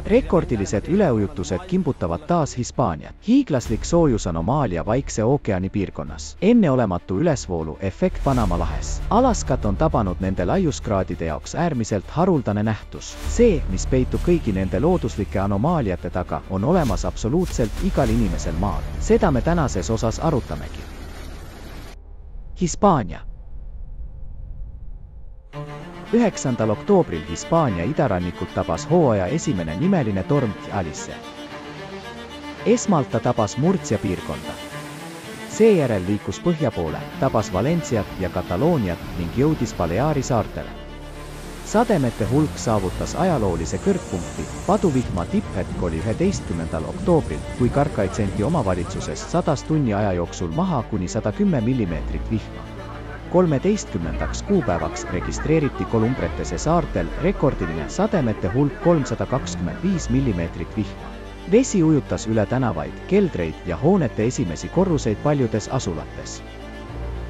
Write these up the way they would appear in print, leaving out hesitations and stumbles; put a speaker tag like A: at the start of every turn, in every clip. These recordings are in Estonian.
A: Rekordilised üleujutused kimbutavad taas Hispaaniat. Hiiglaslik soojusanomaalia Vaikse ookeani piirkonnas. Enneolematu ülesvoolu efekt Panama lahes. Alaskat on tabanud nende laiuskraadide jaoks äärmiselt haruldane nähtus. See, mis peitub kõigi nende looduslike anomaaliate taga, on olemas absoluutselt igal inimesel maal. Seda me tänases osas arutamegi. Hispaania. 9. oktoobril Hispaania idarannikut tabas hooaja esimene nimeline torm Alice. Esmalt ta tabas Murcia piirkonda. Seejärel liikus põhja poole, tabas Valenciat ja Katalooniat ning jõudis Baleari saartele. Sademete hulk saavutas ajaloolise kõrgpunkti. Paduvihma tipphetk oli 11. oktoobril, kui Carcaixenti omavalitsusest sadas tunni aja jooksul maha kuni 110 mm vihma. 13. kuupäevaks registreeriti Columbretese saartel rekordiline sademete hulk 325 mm vihma. Vesi ujutas üle tänavaid, keldreid ja hoonete esimesi korruseid paljudes asulates.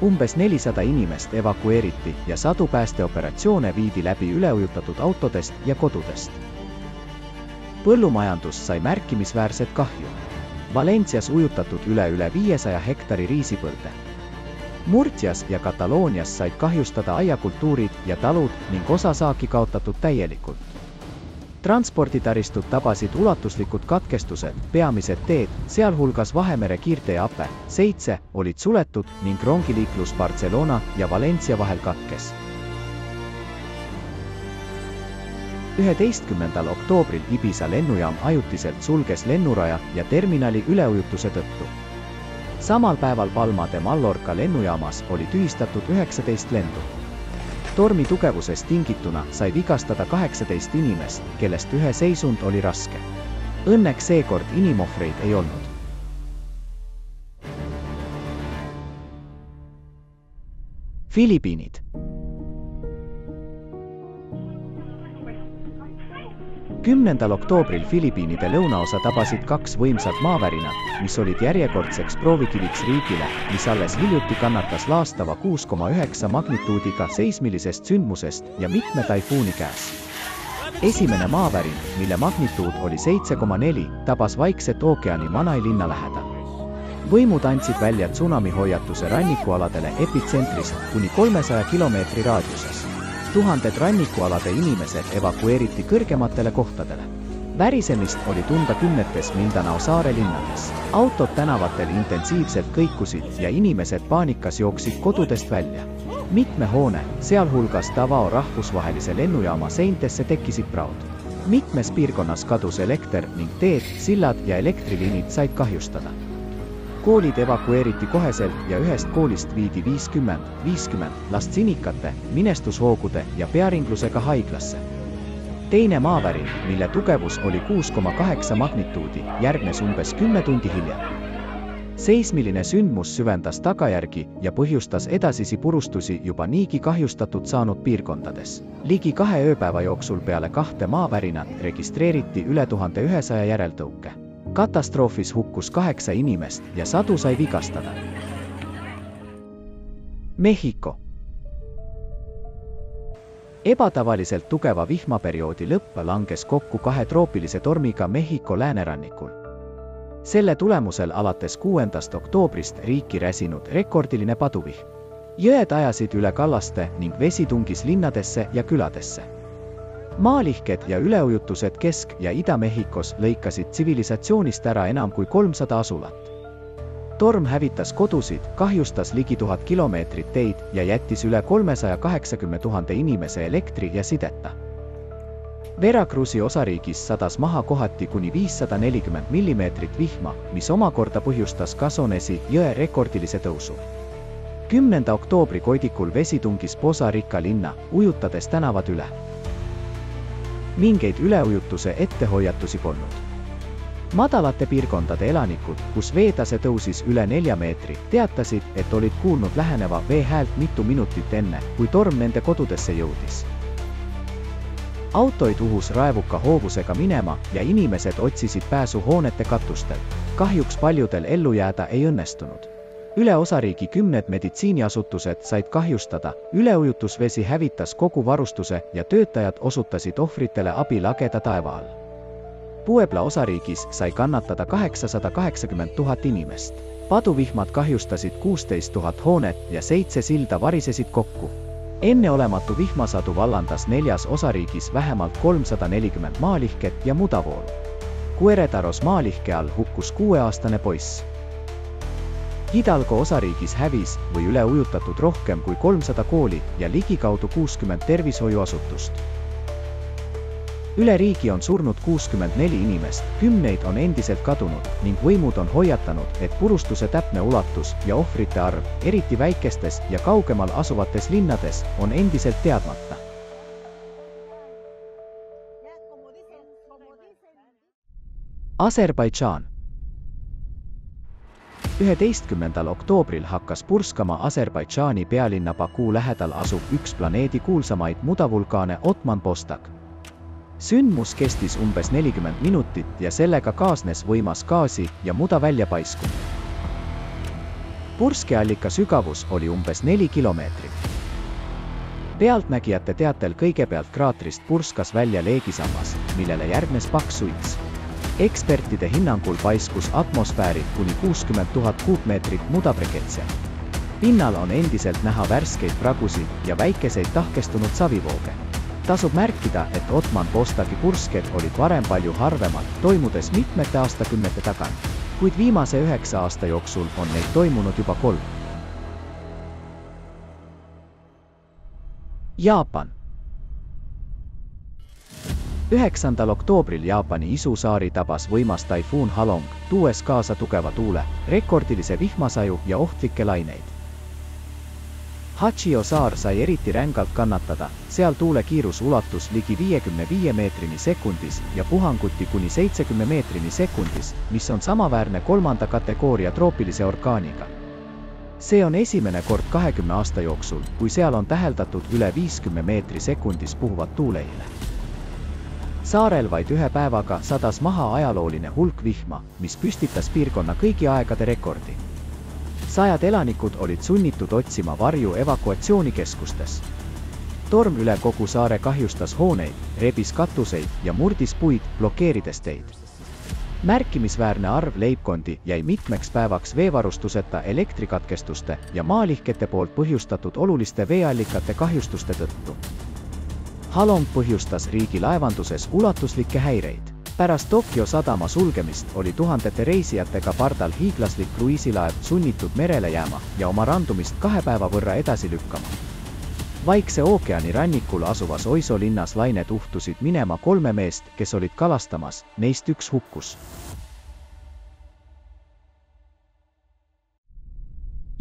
A: Umbes 400 inimest evakueeriti ja sadu päästeoperatsioone viidi läbi üleujutatud autodest ja kodudest. Põllumajandus sai märkimisväärset kahju. Valencias ujutatud üle 500 hektari riisipõlde. Murcias ja Kataloonias said kahjustada aiakultuurid ja talud ning osa saaki kaotatud täielikult. Transporditaristut tabasid ulatuslikud katkestused, peamised teed, sealhulgas Vahemere kiirtee Ape 7, olid suletud ning rongiliiklus Barcelona ja Valencia vahel katkes. 11. oktoobril Ibiza lennujaam ajutiselt sulges lennuraja ja terminali üleujutuse tõttu. Samal päeval Palma de Mallorca lennujaamas oli tühistatud 19 lendu. Tormi tugevusest tingituna sai vigastada 18 inimest, kellest ühe seisund oli raske. Õnneks seekord inimohvreid ei olnud. Filipiinid. 10. oktoobril Filipiinide lõunaosa tabasid kaks võimsat maavärinat, mis olid järjekordseks proovikiviks riigile, mis alles hiljuti kannatas laastava 6,9 magnituudiga seismilisest sündmusest ja mitme taifuuni käes. Esimene maavärin, mille magnituud oli 7,4, tabas Vaikset ookeani Manai linna lähedal. Võimud andsid välja tsunamihoiatuse rannikualadele epitsentrist kuni 300 kilomeetri raadiuses. Tuhanded rannikualade inimesed evakueeriti kõrgematele kohtadele. Värisemist oli tunda kümnetes Mindanao saare linnades. Autod tänavatel intensiivselt kõikusid ja inimesed paanikas jooksid kodudest välja. Mitme hoone, sealhulgas Davao rahvusvahelise lennujaama seintesse tekkisid praod. Mitmes piirkonnas kadus elekter ning teed, sillad ja elektriliinid said kahjustada. Koolid evakueeriti koheselt ja ühest koolist viidi 50 last sinikate, minestushoogude ja pearinglusega haiglasse. Teine maavärin, mille tugevus oli 6,8 magnituudi, järgnes umbes 10 tundi hiljem. Seismiline sündmus süvendas tagajärgi ja põhjustas edasisi purustusi juba niigi kahjustatud saanud piirkondades. Ligi 2 ööpäeva jooksul peale 2 maavärinat registreeriti üle 1100 järeltõuke. Katastroofis hukkus 8 inimest ja sadu sai vigastada. Mehhiko. Ebatavaliselt tugeva vihmaperioodi lõpp langes kokku 2 troopilise tormiga Mehhiko läänerannikul. Selle tulemusel alates 6. oktoobrist riiki räsinud rekordiline paduvihm. Jõed ajasid üle kallaste ning vesi tungis linnadesse ja küladesse. Maalihked ja üleujutused Kesk- ja Ida-Mehhikos lõikasid tsivilisatsioonist ära enam kui 300 asulat. Torm hävitas kodusid, kahjustas ligi 1000 kilomeetrit teid ja jättis üle 380 000 inimese elektri ja sideta. Veracruzi osariigis sadas maha kohati kuni 540 mm vihma, mis omakorda põhjustas Casonesi jõe rekordilise tõusu. 10. oktoobri koidikul vesi tungis Poza Rica linna, ujutades tänavad üle. Mingeid üleujutuse ettehoiatusi polnud. Madalate piirkondade elanikud, kus veetase tõusis üle 4 meetri, teatasid, et olid kuulnud läheneva vee häält mitu minutit enne, kui torm nende kodudesse jõudis. Autoid uhus raevuka hoovusega minema ja inimesed otsisid pääsu hoonete katustelt. Kahjuks paljudel ellu jääda ei õnnestunud. Üle osariigi 10 meditsiiniasutused said kahjustada, üleujutusvesi hävitas kogu varustuse ja töötajad osutasid ohvritele abi lageda taeva all. Puebla osariigis sai kannatada 880 000 inimest. Paduvihmad kahjustasid 16 000 hoonet ja 7 silda varisesid kokku. Enneolematu vihmasadu vallandas 4 osariigis vähemalt 340 maalihket ja mudavoolu. Queretaros maalihke all hukkus 6-aastane poiss. Hidalgo osariigis hävis või üle ujutatud rohkem kui 300 kooli ja ligikaudu 60 tervishoiuasutust. Üle riigi on surnud 64 inimest, 10 on endiselt kadunud ning võimud on hoiatanud, et purustuse täpne ulatus ja ohvrite arv, eriti väikestes ja kaugemal asuvates linnades, on endiselt teadmata. Aserbaidžaan. 11. oktoobril hakkas purskama Aserbaidžaani pealinna Baku lähedal asuv üks planeedi kuulsamaid mudavulkaane Otman Bostak. Sündmus kestis umbes 40 minutit ja sellega kaasnes võimas gaasi ja muda väljapaiskumine. Purskeallika sügavus oli umbes 4 kilomeetrit. Pealtnägijate teatel kõigepealt kraatrist purskas välja leegisammas, millele järgnes paks suits. Ekspertide hinnangul paiskus atmosfääri kuni 60 000 kuupmeetrit mudabreketse. Pinnal on endiselt näha värskeid pragusid ja väikeseid tahkestunud savivooge. Tasub märkida, et Otman Bostaki pursked olid varem palju harvemad, toimudes mitmete aastakümnete tagant, kuid viimase 9 aasta jooksul on neid toimunud juba 3. Jaapan. 9. oktoobril Jaapani Izu-saari tabas võimas taifuun Halong, tuues kaasa tugeva tuule, rekordilise vihmasaju ja ohtlikke laineid. Hachio saar sai eriti rängalt kannatada, seal tuule kiirus ulatus ligi 55 meetrini sekundis ja puhanguti kuni 70 meetrini sekundis, mis on samaväärne 3. kategooria troopilise orkaaniga. See on esimene kord 20 aasta jooksul, kui seal on täheldatud üle 50 meetri sekundis puhuvat tuuleile. Saarel vaid 1 päevaga sadas maha ajalooline hulk vihma, mis püstitas piirkonna kõigi aegade rekordi. 100 elanikud olid sunnitud otsima varju evakuatsioonikeskustes. Torm üle kogu saare kahjustas hooneid, rebis katuseid ja murdis puid, blokeerides teid. Märkimisväärne arv leibkondi jäi mitmeks päevaks veevarustuseta elektrikatkestuste ja maalihkete poolt põhjustatud oluliste veeallikate kahjustuste tõttu. Halong põhjustas riigi laevanduses ulatuslikke häireid. Pärast Tokyo sadama sulgemist oli tuhandete reisijatega pardal hiiglaslik kruiisilaev sunnitud merele jääma ja oma randumist 2 päeva võrra edasi lükkama. Vaikse ookeani rannikul asuvas Oiso linnas lained uhtusid minema 3 meest, kes olid kalastamas, neist 1 hukkus.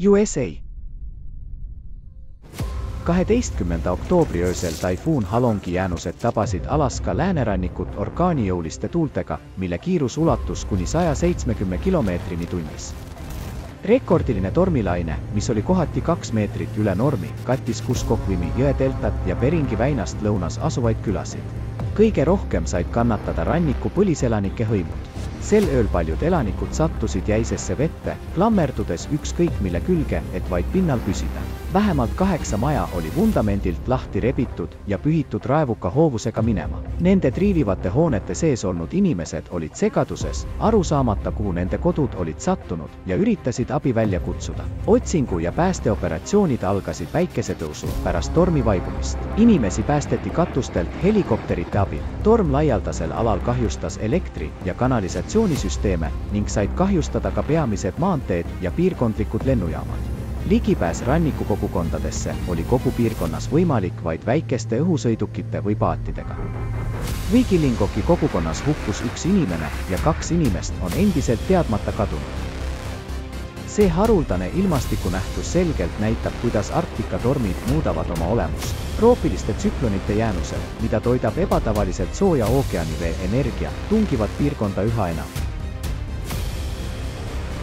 A: USA. 12. oktoobri öösel taifuun Halongi jäänused tabasid Alaska läänerannikut orkaanijõuliste tuultega, mille kiirus ulatus kuni 170 kilomeetrini tunnis. Rekordiline tormilaine, mis oli kohati 2 meetrit üle normi, kattis Kuskokwimi jõe deltat ja Beringi väinast lõunas asuvaid külasid. Kõige rohkem said kannatada ranniku põliselanike hõimud. Sel ööl paljud elanikud sattusid jäisesse vette, klammerdudes ükskõik mille külge, et vaid pinnal püsida. Vähemalt 8 maja oli vundamendilt lahti rebitud ja pühitud raevuka hoovusega minema. Nende triivivate hoonete sees olnud inimesed olid segaduses, aru saamata, kuhu nende kodud olid sattunud ja üritasid abi välja kutsuda. Otsingu ja päästeoperatsioonid algasid päikesetõusul pärast tormi vaibumist. Inimesi päästeti katustelt helikopterite abil. Torm laialdasel alal kahjustas elektri- ja kanalisatsioonisüsteeme ning said kahjustada ka peamised maanteed ja piirkondlikud lennujaamad. Ligipääs rannikukogukondadesse oli kogu piirkonnas võimalik vaid väikeste õhusõidukite või paatidega. Viikilingoki kogukonnas hukkus 1 inimene ja 2 inimest on endiselt teadmata kadunud. See haruldane ilmastikunähtus selgelt näitab, kuidas Arktika tormid muudavad oma olemust. Troopiliste tsüklonite jäänused, mida toidab ebatavaliselt sooja ookeanivee energia, tungivad piirkonda üha enam.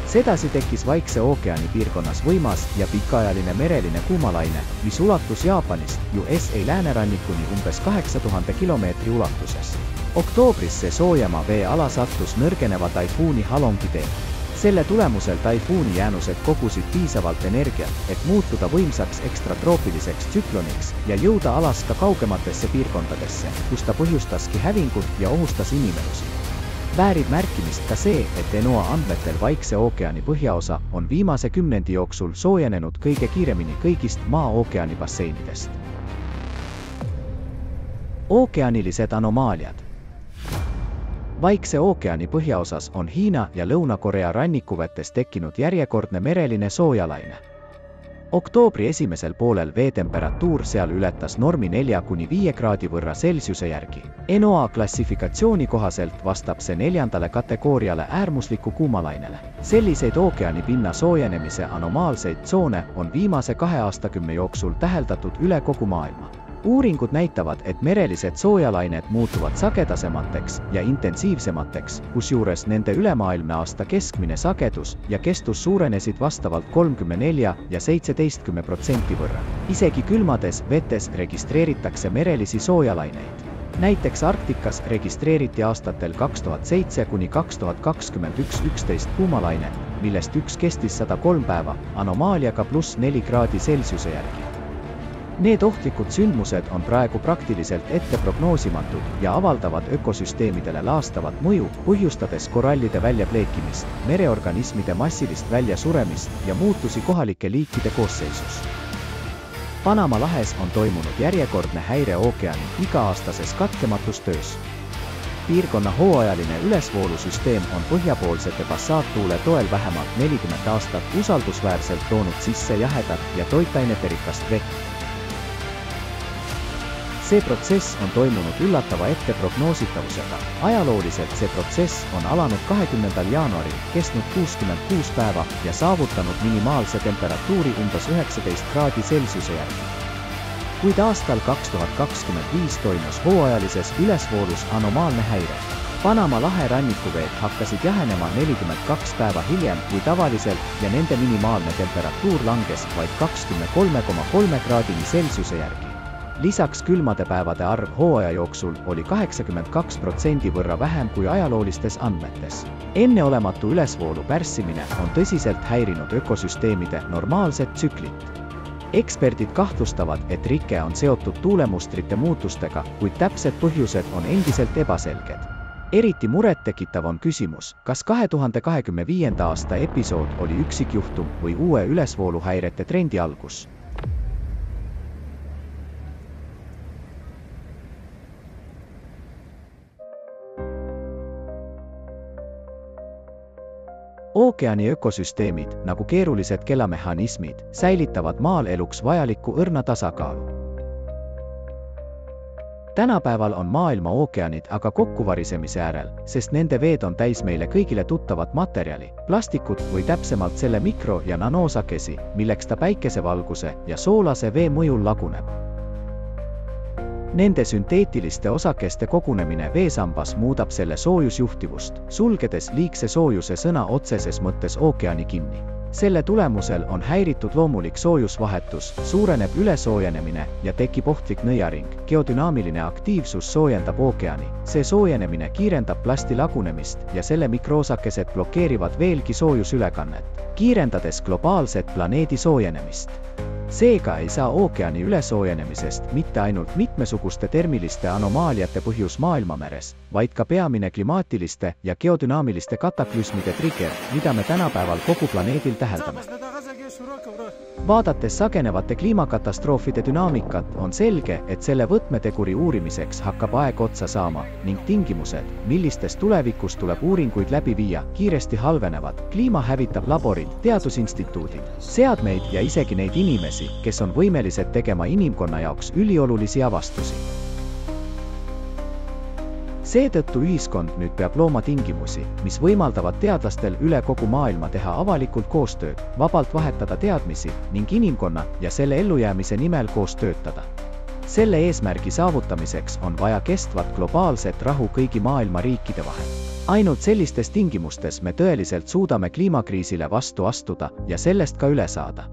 A: Sedasi tekkis Vaikse ookeani piirkonnas võimas ja pikaajaline mereline kuumalaine, mis ulatus Jaapanist USA läänerannikuni umbes 8000 kilomeetri ulatuses. Oktoobris see soojema vee ala sattus nõrgeneva taifuuni Halongi teel. Selle tulemusel taifuuni jäänused kogusid piisavalt energiat, et muutuda võimsaks ekstratroopiliseks tsükloniks ja jõuda Alaska kaugematesse piirkondadesse, kus ta põhjustaski hävingut ja ohustas inimelusid. Väärib märkimist ka see, et ENOA andmetel Vaikse ookeani põhjaosa on viimase 10 jooksul soojenenud kõige kiiremini kõigist Maa-ookeani basseinidest. Ookeanilised anomaaliad. Vaikse ookeani põhjaosas on Hiina ja Lõuna-Korea rannikuvetes tekkinud järjekordne mereline soojalaine. Oktoobri esimesel poolel veetemperatuur seal ületas normi 4–5 kraadi võrra Celsiuse järgi. ENOA klassifikatsiooni kohaselt vastab see 4. kategooriale äärmusliku kuumalainele. Selliseid ookeani pinna soojenemise anomaalseid tsoone on viimase 2 aastakümne jooksul täheldatud üle kogu maailma. Uuringud näitavad, et merelised soojalained muutuvad sagedasemateks ja intensiivsemateks, kusjuures nende ülemaailmne aasta keskmine sagedus ja kestus suurenesid vastavalt 34% ja 17% võrra. Isegi külmades vetes registreeritakse merelisi soojalaineid. Näiteks Arktikas registreeriti aastatel 2007–2021 11 kuumalainet, millest üks kestis 103 päeva, anomaaliaga +4 kraadi Celsiuse järgi. Need ohtlikud sündmused on praegu praktiliselt ette prognoosimatud ja avaldavad ökosüsteemidele laastavat mõju, põhjustades korallide väljapleekimist, mereorganismide massilist väljasuremist ja muutusi kohalike liikide koosseisus. Panama lahes on toimunud järjekordne häire ookeani iga-aastases katkematus töös. Piirkonna hooajaline ülesvoolusüsteem on põhjapoolsete passaattuule toel vähemalt 40 aastat usaldusväärselt toonud sisse jahedat ja toitaineterikast vett. See protsess on toimunud üllatava ette prognoositavusega. Ajalooliselt see protsess on alanud 20. jaanuaril, kestnud 66 päeva ja saavutanud minimaalse temperatuuri umbes 19 kraadi Celsiuse järgi. Kuid aastal 2025 toimus hooajalises ülesvoolus anomaalne häire. Panama lahe rannikuveed hakkasid jahenema 42 päeva hiljem kui tavaliselt ja nende minimaalne temperatuur langes vaid 23,3 kraadini Celsiuse järgi. Lisaks külmade päevade arv hooaja jooksul oli 82% võrra vähem kui ajaloolistes andmetes. Enneolematu ülesvoolu pärssimine on tõsiselt häirinud ökosüsteemide normaalset tsüklit. Eksperdid kahtlustavad, et rike on seotud tuulemustrite muutustega, kuid täpsed põhjused on endiselt ebaselged. Eriti muret tekitav on küsimus, kas 2025. aasta episood oli üksikjuhtum või uue ülesvooluhäirete trendi algus. Ookeani ökosüsteemid, nagu keerulised kellamehhanismid, säilitavad maal eluks vajalikku õrna tasakaalu. Tänapäeval on maailma ookeanid aga kokkuvarisemise äärel, sest nende veed on täis meile kõigile tuttavat materjali, plastikut või täpsemalt selle mikro- ja nanoosakesi, milleks ta päikesevalguse ja soolase vee mõjul laguneb. Nende sünteetiliste osakeste kogunemine veesambas muudab selle soojusjuhtivust, sulgedes liigse soojuse sõna otseses mõttes ookeani kinni. Selle tulemusel on häiritud loomulik soojusvahetus, suureneb ülesoojenemine ja tekib ohtlik nõiaring. Geodünaamiline aktiivsus soojendab ookeani. See soojenemine kiirendab plasti lagunemist ja selle mikroosakesed blokeerivad veelgi soojusülekannet, kiirendades globaalset planeedi soojenemist. Seega ei saa ookeani ülesoojenemisest mitte ainult mitmesuguste termiliste anomaaliate põhjus maailmameres, vaid ka peamine klimaatiliste ja geodünaamiliste kataklüsmide trigger, mida me tänapäeval kogu planeedil täheldame. Vaadates sagenevate kliimakatastroofide dünaamikat, on selge, et selle võtmeteguri uurimiseks hakkab aeg otsa saama ning tingimused, millistes tulevikus tuleb uuringuid läbi viia, kiiresti halvenevad. Kliima hävitab laborid, teadusinstituudid, seadmeid ja isegi neid inimesi, kes on võimelised tegema inimkonna jaoks üliolulisi avastusi. Seetõttu ühiskond nüüd peab looma tingimusi, mis võimaldavad teadlastel üle kogu maailma teha avalikult koostööd, vabalt vahetada teadmisi ning inimkonna ja selle ellujäämise nimel koos töötada. Selle eesmärgi saavutamiseks on vaja kestvat globaalset rahu kõigi maailma riikide vahel. Ainult sellistes tingimustes me tõeliselt suudame kliimakriisile vastu astuda ja sellest ka üle saada.